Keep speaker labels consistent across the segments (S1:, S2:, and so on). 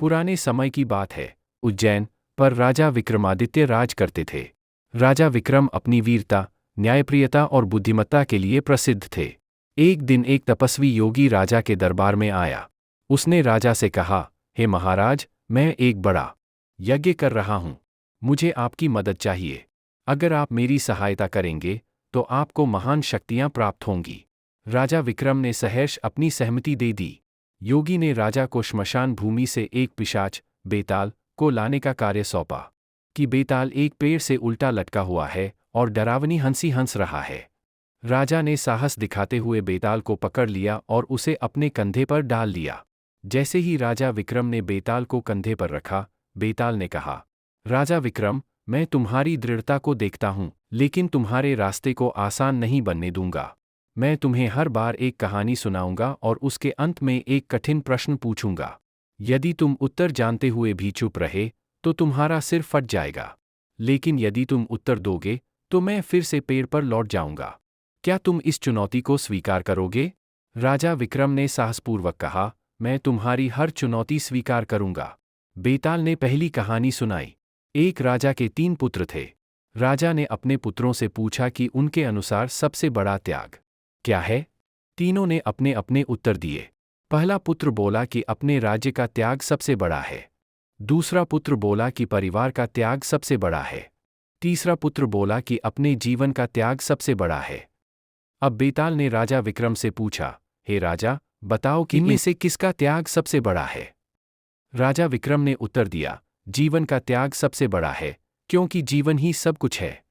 S1: पुराने समय की बात है। उज्जैन पर राजा विक्रमादित्य राज करते थे। राजा विक्रम अपनी वीरता, न्यायप्रियता और बुद्धिमत्ता के लिए प्रसिद्ध थे। एक दिन एक तपस्वी योगी राजा के दरबार में आया। उसने राजा से कहा, हे महाराज, मैं एक बड़ा यज्ञ कर रहा हूँ। मुझे आपकी मदद चाहिए। अगर आप मेरी सहायता करेंगे तो आपको महान शक्तियाँ प्राप्त होंगी। राजा विक्रम ने सहर्ष अपनी सहमति दे दी। योगी ने राजा को श्मशान भूमि से एक पिशाच, बेताल, को लाने का कार्य सौंपा। कि बेताल एक पेड़ से उल्टा लटका हुआ है और डरावनी हंसी हंस रहा है। राजा ने साहस दिखाते हुए बेताल को पकड़ लिया और उसे अपने कंधे पर डाल लिया। जैसे ही राजा विक्रम ने बेताल को कंधे पर रखा, बेताल ने कहा, राजा विक्रम, मैं तुम्हारी दृढ़ता को देखता हूँ, लेकिन तुम्हारे रास्ते को आसान नहीं बनने दूंगा। मैं तुम्हें हर बार एक कहानी सुनाऊंगा और उसके अंत में एक कठिन प्रश्न पूछूंगा। यदि तुम उत्तर जानते हुए भी चुप रहे तो तुम्हारा सिर फट जाएगा, लेकिन यदि तुम उत्तर दोगे तो मैं फिर से पेड़ पर लौट जाऊंगा। क्या तुम इस चुनौती को स्वीकार करोगे? राजा विक्रम ने साहसपूर्वक कहा, मैं तुम्हारी हर चुनौती स्वीकार करूंगा। बेताल ने पहली कहानी सुनाई। एक राजा के 3 पुत्र थे। राजा ने अपने पुत्रों से पूछा कि उनके अनुसार सबसे बड़ा त्याग क्या है? तीनों ने अपने अपने उत्तर दिए। पहला पुत्र बोला कि अपने राज्य का त्याग सबसे बड़ा है। दूसरा पुत्र बोला कि परिवार का त्याग सबसे बड़ा है। तीसरा पुत्र बोला कि अपने जीवन का त्याग सबसे बड़ा है। अब बेताल ने राजा विक्रम से पूछा, हे राजा, बताओ कि इनमें से किसका त्याग सबसे बड़ा है? राजा विक्रम ने उत्तर दिया, जीवन का त्याग सबसे बड़ा है, क्योंकि जीवन ही सब कुछ है।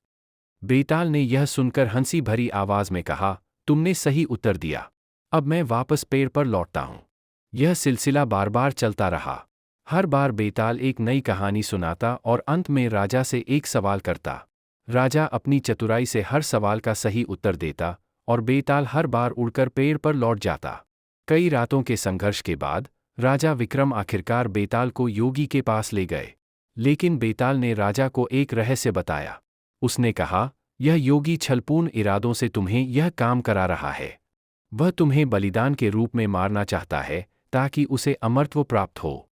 S1: बेताल ने यह सुनकर हंसी भरी आवाज में कहा, तुमने सही उत्तर दिया। अब मैं वापस पेड़ पर लौटता हूँ। यह सिलसिला बार बार चलता रहा। हर बार बेताल एक नई कहानी सुनाता और अंत में राजा से एक सवाल करता। राजा अपनी चतुराई से हर सवाल का सही उत्तर देता और बेताल हर बार उड़कर पेड़ पर लौट जाता। कई रातों के संघर्ष के बाद राजा विक्रम आखिरकार बेताल को योगी के पास ले गए। लेकिन बेताल ने राजा को एक रहस्य बताया। उसने कहा, यह योगी छलपूर्ण इरादों से तुम्हें यह काम करा रहा है। वह तुम्हें बलिदान के रूप में मारना चाहता है ताकि उसे अमरत्व प्राप्त हो।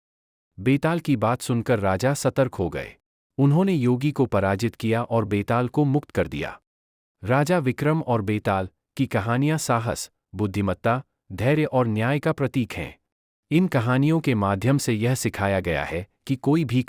S1: बेताल की बात सुनकर राजा सतर्क हो गए। उन्होंने योगी को पराजित किया और बेताल को मुक्त कर दिया। राजा विक्रम और बेताल की कहानियां साहस, बुद्धिमत्ता, धैर्य और न्याय का प्रतीक हैं। इन कहानियों के माध्यम से यह सिखाया गया है कि कोई भी